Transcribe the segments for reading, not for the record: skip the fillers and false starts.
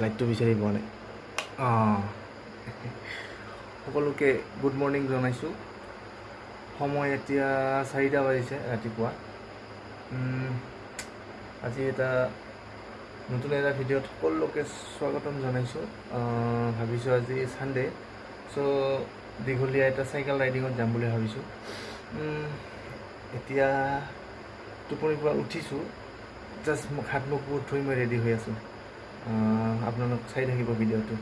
লাইটটো বিচাৰি পোৱা নাই সকলোকে গুড মৰ্ণিং জনাইছোঁ সময় এতিয়া 4টা বাজিছে ৰাতিপুৱা আজি এটা নতুন এটা ভিডিঅ'ত সকলোকে স্বাগতম জনাইছোঁ ভাবিছোঁ আজি ছানডে চ' দীঘলীয়া এটা চাইকেল ৰাইডিঙত যাম বুলি ভাবিছোঁ এতিয়া টোপনিৰ পৰা উঠিছোঁ জাষ্ট মোক হাত মুখ ধুই মই ৰেডি হৈ আছোঁ আপোনালোক চাই থাকিব ভিডিঅ'টো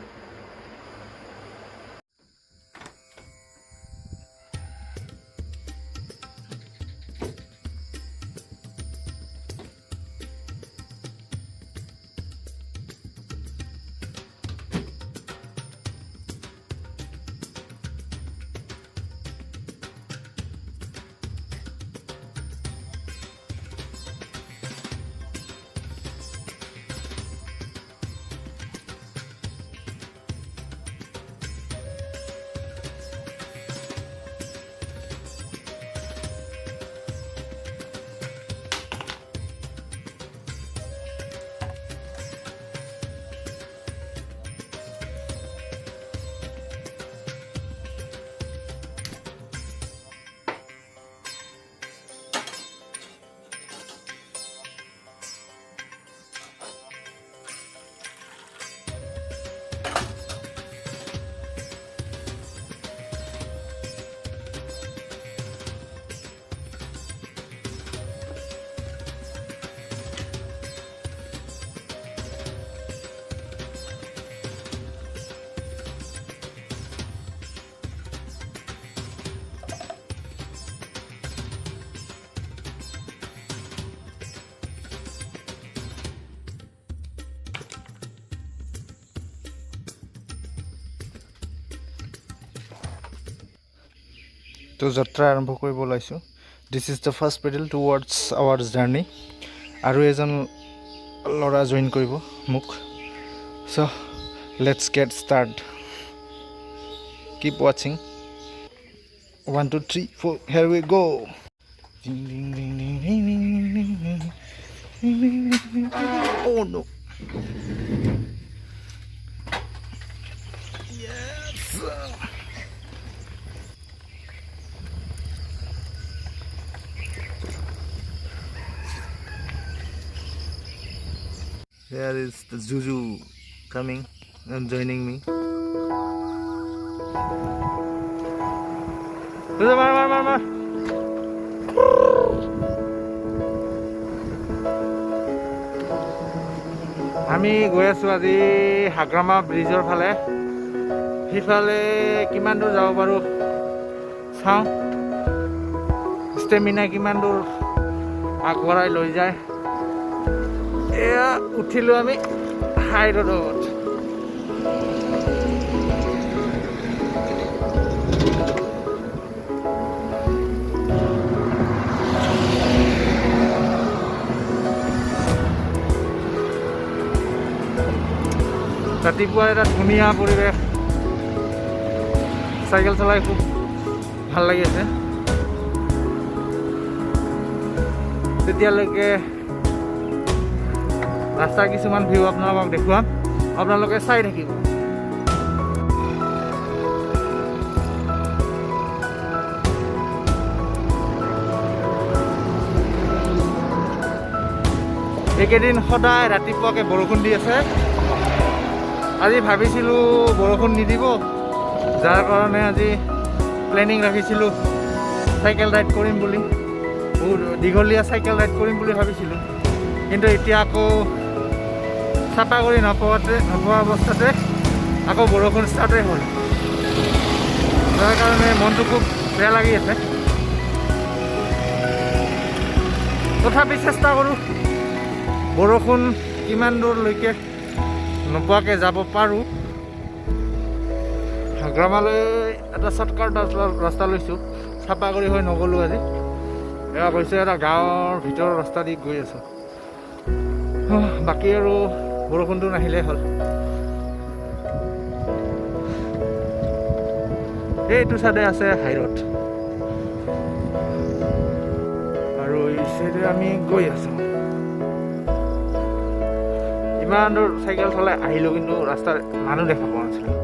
তো যাত্ৰা আৰম্ভ কৰিব ওলাইছোঁ this is the first pedal towards our journey আৰু এজন ল'ৰা জইন কৰিব মোক চ' লেটছ গেট ষ্টাৰ্ট কিপ ৱাচিং 1 2 3 4 here we go oh no yes There is the Zuzu coming and joining me. Zuzu, mar. আমি গৈ আছোঁ আজি হাগ্ৰামা ব্ৰিজৰ ফালে সিফালে কিমান দূৰ যাব পাৰোঁ চাওঁ ষ্টেমিনা কিমান দূৰ আগবঢ়াই লৈ যায় এয়া উঠিলোঁ আমি হাই ৰোডত ৰাতিপুৱা এটা ধুনীয়া পৰিৱেশ চাইকেল চলাই খুব ভাল লাগি আছে তেতিয়ালৈকে ৰাস্তাৰ কিছুমান ভিউ আপোনালোকক দেখুৱাম আপোনালোকে চাই থাকিব এইকেইদিন সদায় ৰাতিপুৱাকৈ বৰষুণ দি আছে আজি ভাবিছিলোঁ বৰষুণ নিদিব যাৰ কাৰণে আজি প্লেনিং ৰাখিছিলোঁ চাইকেল ৰাইড কৰিম বুলি দীঘলীয়া চাইকেল ৰাইড কৰিম বুলি ভাবিছিলোঁ কিন্তু এতিয়া আকৌ চাফা কৰি নোপোৱা অৱস্থাতে আকৌ বৰষুণ ষ্টাৰ্টেই হ'ল যাৰ কাৰণে মনটো খুব বেয়া লাগি আছে তথাপি চেষ্টা কৰোঁ বৰষুণ কিমান দূৰলৈকে নোপোৱাকৈ যাব পাৰোঁ হাগ্ৰামালৈ এটা শ্বৰ্টকাট ৰাস্তা লৈছোঁ চাফা কৰি হৈ নগ'লোঁ আজি এয়া কৈছোঁ এটা গাঁৱৰ ভিতৰৰ ৰাস্তা দি গৈ আছোঁ বাকী আৰু বৰষুণটো নাহিলেই হ'ল এইটো চাইডে আছে হাইৰোড আৰু এই চাইডে আমি গৈ আছোঁ ইমান দূৰ চাইকেল চলাই আহিলোঁ, কিন্তু ৰাস্তাত মানুহ দেখা পোৱা নাছিলোঁ।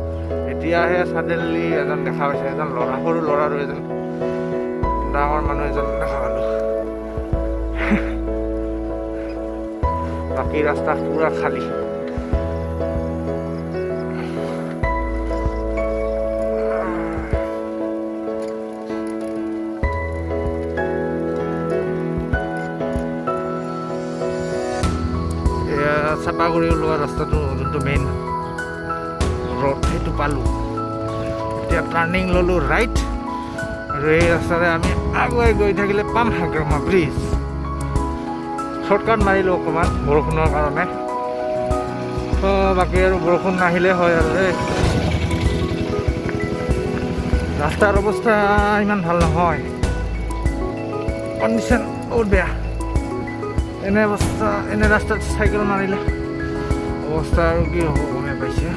এতিয়াহে ছাডেনলি এজন দেখা পাইছে, এজন ল'ৰা, সৰু ল'ৰা আৰু এজন ডাঙৰ মানুহ এজন দেখা পালোঁ। বাকী ৰাস্তা পুৰা খালী। চাপাগুৰি ওলোৱা ৰাস্তাটো যোনটো মেইন ৰোড সেইটো পালোঁ। এতিয়া টাৰ্ণিং ল'লোঁ ৰাইট, আৰু এই ৰাস্তাৰে আমি আগুৱাই গৈ থাকিলে পাম হাগ্ৰামা ব্ৰিজ। শ্বৰ্টকাট মাৰিলোঁ অকণমান বৰষুণৰ কাৰণে। বাকী আৰু বৰষুণ নাহিলে হয় আৰু এই ৰাস্তাৰ অৱস্থা ইমান ভাল নহয়, কণ্ডিশ্যন বহুত বেয়া। এনে অৱস্থা, এনে ৰাস্তাত চাইকেল মাৰিলে অৱস্থা আৰু কি হ'ব গমে পাইছে।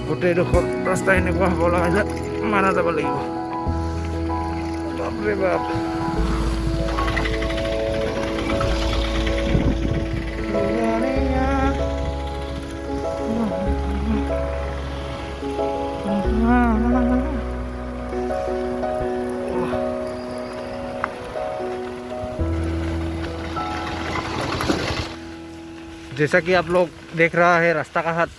গোটেইডোখৰ ৰাস্তা এনেকুৱা হ'ব লগা যে মাৰা যাব লাগিব। বাপৰে বাপ, जैसा कि आप लोग देख रहा है रास्ता का हाथ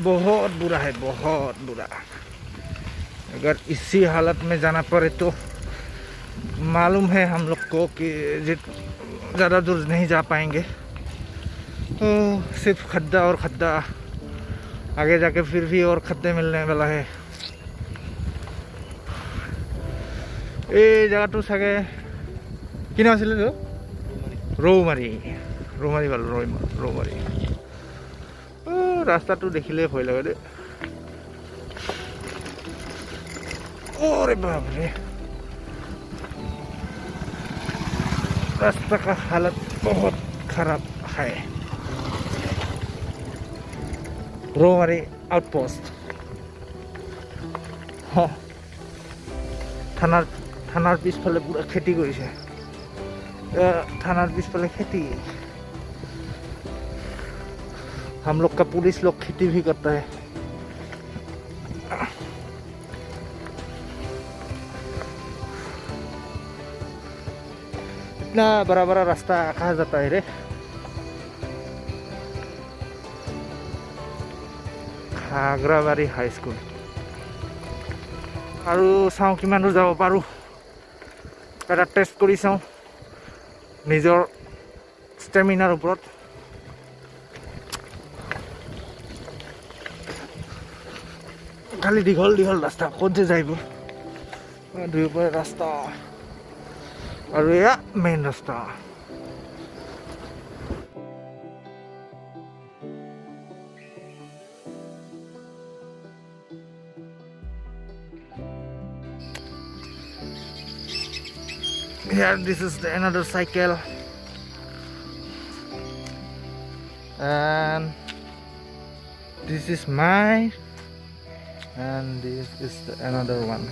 बहुत बुरा है, बहुत बुरा। अगर इसी हालत में जाना पड़े तो मालूम है हम लोग को कि ज़्यादा दूर नहीं जा पाएंगे। तो सिर्फ खड्डा और खड्डा, आगे जाके फिर भी और खड्डे मिलने वाला है। ये जगह तो सके कि नाम आছিলে তো ৰৌমাৰী, ৰৌমাৰী পালোঁ, ৰৌমাৰী। ৰাস্তাটো দেখিলে ভয় লাগে দেই। ओरे बाप रे, रास्ता का हालत बहुत खराब है। रोमारी आउटपोस्ट थानार पिछफाले पूरा खेती करिছে। थानार पिछफाले खेती, हम लोग का पुलिस लोग खेती भी करता है। इतना बड़ा बड़ा रास्ता कहा जाता है रे। खाग्राबारी हाई स्कूल। আৰু চাওঁ কিমান দূৰ যাব পাৰোঁ, এটা টেষ্ট কৰি চাওঁ নিজৰ ষ্টেমিনাৰ ওপৰত। খালি দীঘল দীঘল ৰাস্তা, ক'ত যে যাইব দুয়োপাৰে ৰাস্তা, আৰু এয়া মেইন ৰাস্তা। Here, this is another cycle, and this is mine, and this is another one.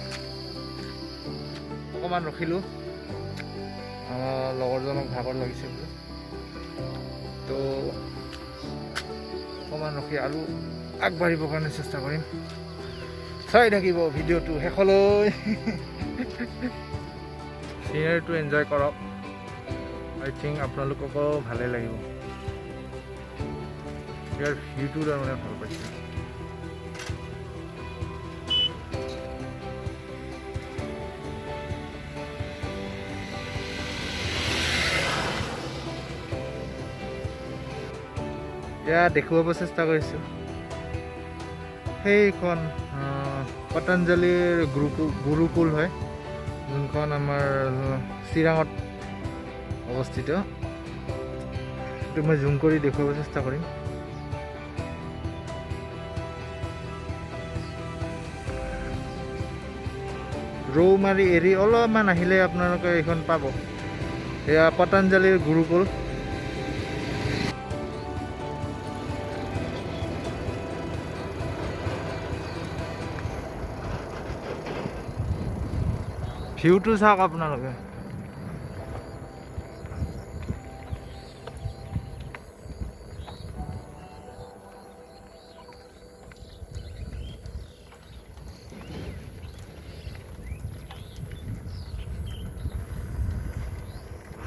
অকমান ৰখিলোঁ, লগৰজনক ভাগৰ লাগিছে বোলে, তো অকমান ৰখি আৰু আগবাঢ়িবৰ কাৰণে চেষ্টা কৰিম। চাই থাকিব ভিডিঅ'টো শেষলৈ। সিনাৰীটো এনজয় কৰক, আই থিংক আপোনালোককো ভালেই লাগিব। ইয়াৰ ভিউটো তাৰমানে ভাল পাইছে। এয়া দেখুৱাব চেষ্টা কৰিছোঁ সেইখন পতঞ্জলিৰ গুৰুকুল হয়, যোনখন আমাৰ চিৰাঙত অৱস্থিত। সেইটো মই জুম কৰি দেখুৱাব চেষ্টা কৰিম। ৰৌমাৰী এৰি অলপমান আহিলে আপোনালোকে এইখন পাব, এয়া পতঞ্জলিৰ গুৰুকুল। ভিউটো চাওক আপোনালোকে,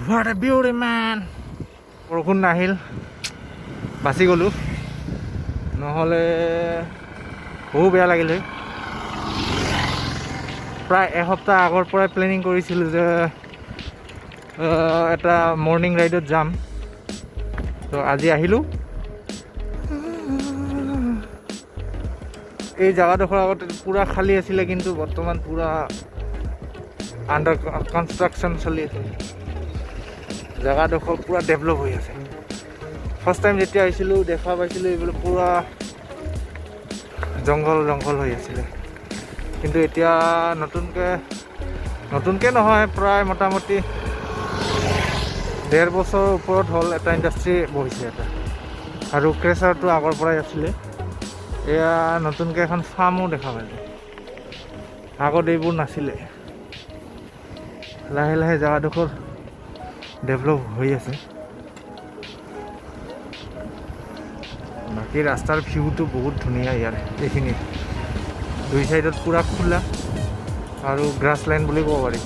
What a beauty man! বৰষুণ নাহিল, বাচি গ'লোঁ, নহ'লে বহু বেয়া লাগিল। প্ৰায় এসপ্তাহ আগৰ পৰাই প্লেনিং কৰিছিলোঁ যে এটা মৰ্ণিং ৰাইডত যাম। তো আজি আহিলোঁ। এই জেগাডোখৰ আগতে পূৰা খালী আছিলে, কিন্তু বৰ্তমান পূৰা আণ্ডাৰ কনষ্ট্ৰাকশ্যন চলি আছে। জেগাডোখৰ পূৰা ডেভেলপ হৈ আছে। ফাৰ্ষ্ট টাইম যেতিয়া আহিছিলোঁ দেখা পাইছিলোঁ এইবিলাক পূৰা জংঘল হৈ আছিলে, কিন্তু এতিয়া নতুনকৈ নহয়, প্ৰায় মোটামুটি 1.5 বছৰৰ ওপৰত হ'ল এটা ইণ্ডাষ্ট্ৰী বহিছে এটা, আৰু ক্ৰেচাৰটো আগৰ পৰাই আছিলে। এয়া নতুনকৈ এখন ফাৰ্মো দেখা পাইছোঁ, আগত এইবোৰ নাছিলে। লাহে লাহে জেগাডোখৰ ডেভেলপ হৈ আছে। বাকী ৰাস্তাৰ ভিউটো বহুত ধুনীয়া ইয়াৰ। এইখিনি দুই চাইডত পূৰা খোলা আৰু গ্ৰাছ লেণ্ড বুলি ক'ব পাৰি।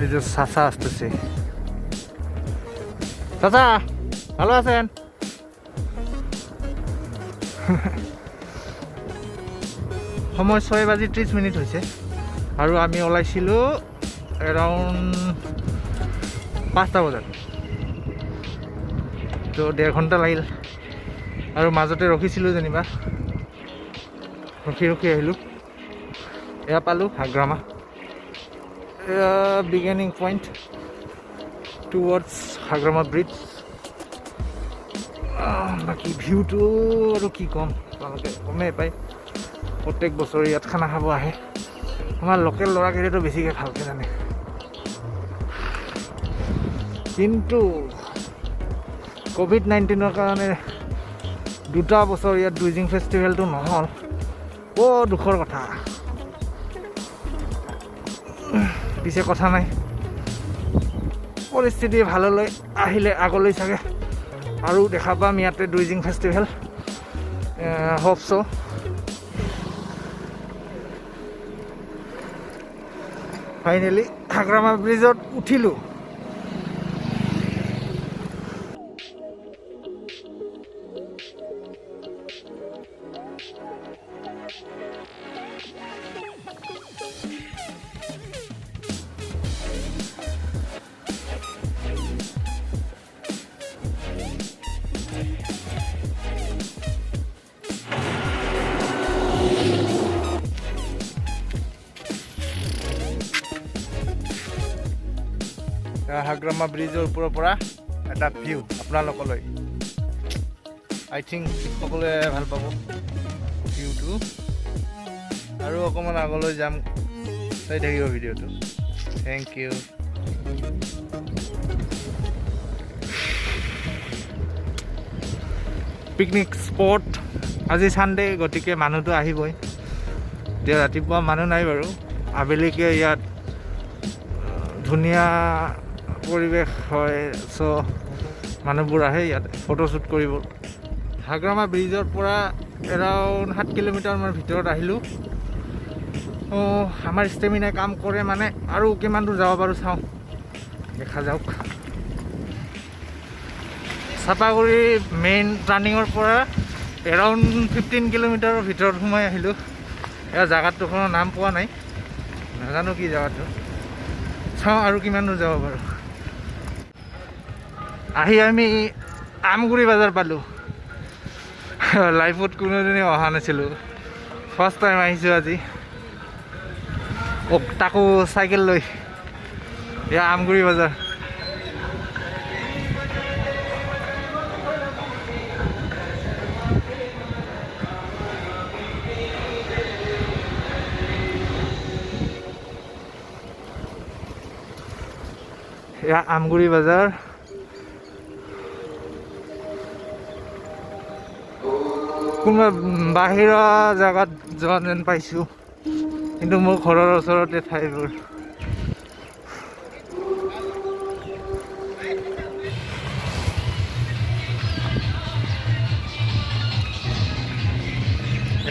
এই যে চাচা আসতেছে। চাচা ভালো আছেন? সময় 6:30 হৈছে আৰু আমি ওলাইছিলোঁ এৰাউণ্ড 5টা বজাত। তো 1.5 ঘণ্টা লাগিল, আৰু মাজতে ৰখিছিলোঁ যেনিবা, ৰখি আহিলোঁ। এয়া পালোঁ হাগ্ৰামা। এয়া beginning point towards Hagrama bridge. বাকী ভিউটো আৰু কি ক'ম, আপোনালোকে গমেই পায়। প্ৰত্যেক বছৰে ইয়াত খানা খাব আহে। আমাৰ লোকেল ল'ৰাকেইটাতো বেছিকৈ ভালকৈ জানে, কিন্তু COVID-19ৰ কাৰণে 2টা বছৰ ইয়াত ডুইজিং ফেষ্টিভেলটো নহ'ল। বৰ দুখৰ কথা। পিছে কথা নাই, পৰিস্থিতি ভাললৈ আহিলে আগলৈ চাগে আৰু দেখা পাম ইয়াতে ডুইজিং ফেষ্টিভেল। হোপ চ'। ফাইনেলি হাগ্ৰামা ব্ৰিজত উঠিলোঁ। হাগ্ৰামা ব্ৰিজৰ ওপৰৰ পৰা এটা ভিউ আপোনালোকলৈ। আই থিংক সকলোৱে ভাল পাব ভিউটো। আৰু অকণমান আগলৈ যাম, চাই থাকিব ভিডিঅ'টো। Thank you. Picnic spot. আজি ছানডে, গতিকে মানুহটো আহিবই। এতিয়া ৰাতিপুৱা মানুহ নাই বাৰু, আবেলিকে ইয়াত ধুনীয়া পৰিৱেশ হয়। চ' মানুহবোৰ আহে ইয়াত ফটোশ্বুট কৰিব। হাগ্ৰামা ব্ৰিজৰ পৰা এৰাউণ্ড 7 কিলোমিটাৰমান ভিতৰত আহিলোঁ। আমাৰ ষ্টেমিনাই কাম কৰে মানে, আৰু কিমান দূৰ যাব পাৰোঁ চাওঁ, দেখা যাওক। চাপাগুৰি মেইন টাৰ্ণিঙৰ পৰা এৰাউণ্ড 15 কিলোমিটাৰৰ ভিতৰত সোমাই আহিলোঁ। এয়া জেগাটোখনৰ নাম পোৱা নাই, নাজানো কি জেগাটো। চাওঁ আৰু কিমান দূৰ যাব পাৰোঁ। আহি আমি আমগুৰি বজাৰ পালোঁ। লাইফত কোনোদিনে অহা নাছিলোঁ, ফাৰ্ষ্ট টাইম আহিছোঁ আজি, তাকো চাইকেল লৈ। এয়া আমগুৰি বজাৰ। এয়া আমগুৰি বজাৰ। কোনোবা বাহিৰা জেগাত যোৱা যেন পাইছোঁ, কিন্তু মোৰ ঘৰৰ ওচৰতে ঠাইবোৰ।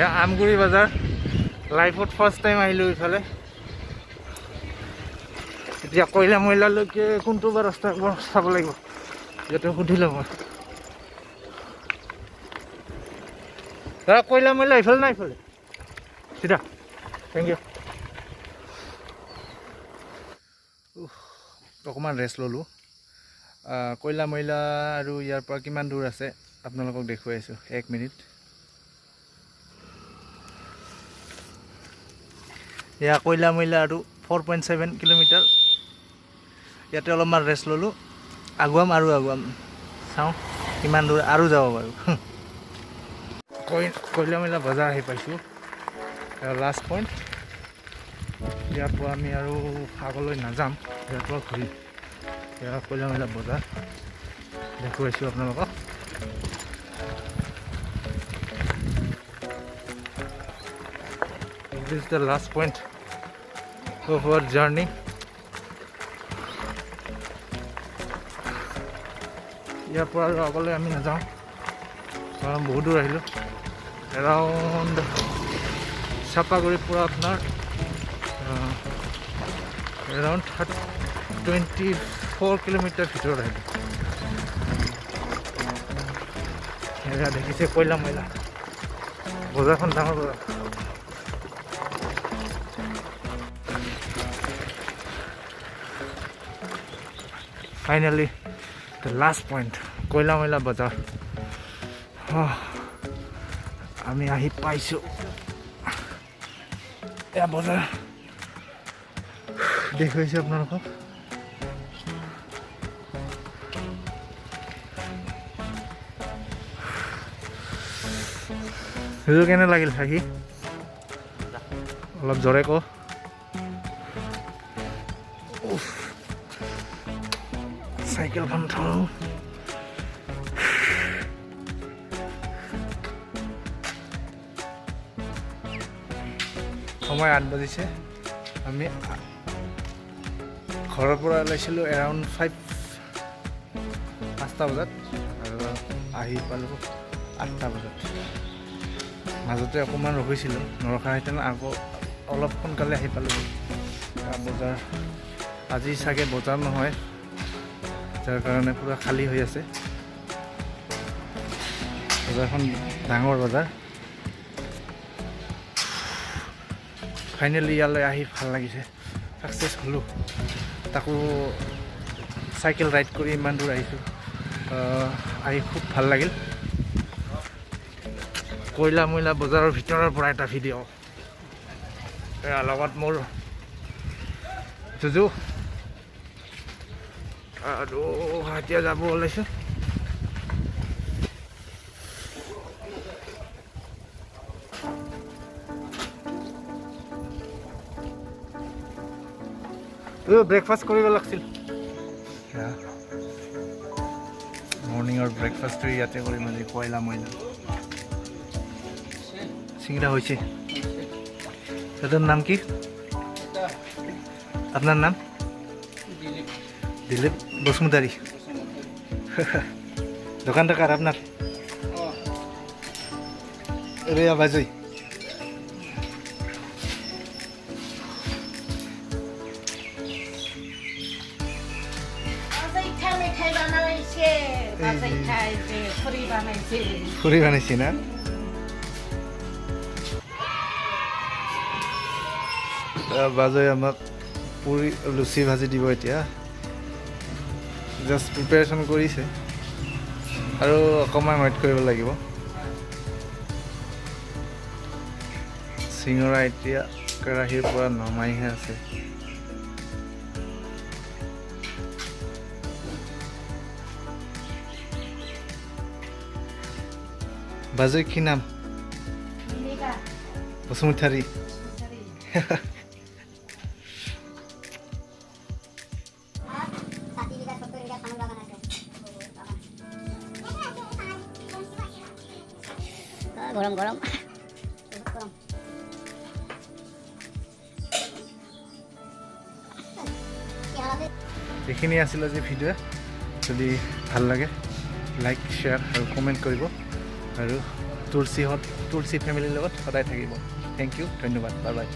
এয়া আমগুৰি বজাৰ লাইফত ফাৰ্ষ্ট টাইম আহিলোঁ ইফালে এতিয়া কয়লা ময়লালৈকে কোনটো বা ৰাস্তা চাব লাগিব ইয়াতে সুধি ল'ব দাদা কয়লা ময়লা ইফালে নাই ইফালে চিধা থেংক ইউ অকণমান ৰেষ্ট ল'লোঁ কয়লা ময়লা আৰু ইয়াৰ পৰা কিমান দূৰ আছে আপোনালোকক দেখুৱাই আছোঁ 1 মিনিট এয়া কয়লা ময়লা আৰু 4.7 কিলোমিটাৰ ইয়াতে অলপমান ৰেষ্ট ল'লোঁ আগুৱাম চাওঁ কিমান দূৰ আৰু যাব বাৰু কয়লা ময়লা বজাৰ আহি পাইছোঁ লাষ্ট পইণ্ট ইয়াৰ পৰা আমি আৰু আগলৈ নাযাম ইয়াৰ পৰা ঘূৰি এয়া কয়লা ময়লা বজাৰ দেখুৱাইছোঁ আপোনালোকক this is the last point of our journey ইয়াৰ পৰা আৰু আগলৈ আমি নাযাওঁ কাৰণ বহুত দূৰ আহিলোঁ এৰাউণ্ড চাপাগুৰিৰ পৰা আপোনাৰ এৰাউণ্ড 24 কিলোমিটাৰ ভিতৰত আহিলোঁ এয়া দেখিছে কয়লা ময়লা বজাৰখন ডাঙৰ বজাৰ ফাইনেলি দ্য লাষ্ট পইণ্ট কয়লা ময়লা বজাৰ আমি আহি পাইছোঁ এয়া বজাৰ দেখুৱাইছোঁ আপোনালোকক সেইটো কেনে লাগিল আহি অলপ জোৰে কওঁ চাইকেলখন থওঁ সময় 8 বাজিছে আমি ঘৰৰ পৰা ওলাইছিলোঁ এৰাউণ্ড 5টা বজাত আৰু আহি পালোঁ 8টা বজাত মাজতে অকণমান ৰখিছিলোঁ নৰখাহেঁতেন আকৌ অলপ সোনকালে আহি পালোঁ বজাৰ আজি চাগে বজাৰ নহয় যাৰ কাৰণে পুৰা খালী হৈ আছে বজাৰখন ডাঙৰ বজাৰ ফাইনেলি ইয়ালৈ আহি ভাল লাগিছে ছাকচেছ হ'লোঁ তাকো চাইকেল ৰাইড কৰি ইমান দূৰ আহিছোঁ আহি খুব ভাল লাগিল কয়লা ময়লা বজাৰৰ ভিতৰৰ পৰা এটা ভিডিঅ' লগত মোৰ জুজু আৰু এতিয়া যাব ওলাইছোঁ ব্ৰেকফাষ্ট কৰিব লাগিছিল মৰ্ণিঙৰ ব্ৰেকফাষ্টটো ইয়াতে কৰিম আজি কয়লা ময়লা চিংৰা হৈছে দাদাৰ নাম কি আপনাৰ নাম দিলীপ বসুমতাৰি দোকানটা কাৰ আপনাৰ ৰেয়া বাজই ফুৰি বানাইছি না বাজৈ আমাক পুৰি লুচি ভাজি দিব এতিয়া জাষ্ট প্ৰিপেৰেশ্যন কৰিছে আৰু অকণমান ৱেইট কৰিব লাগিব চিঙৰা এতিয়া কেৰাহীৰ পৰা নমাইহে আছে বাজৈ কি নাম বসুমতাৰী গৰম গৰম এইখিনি আছিল আজি ভিডিঅ' যদি ভাল লাগে লাইক শ্বেয়াৰ আৰু কমেণ্ট কৰিব আৰু তুলসী ফেমিলিৰ লগত সদায় থাকিব। থেংক ইউ, ধন্যবাদ, বাই বাই।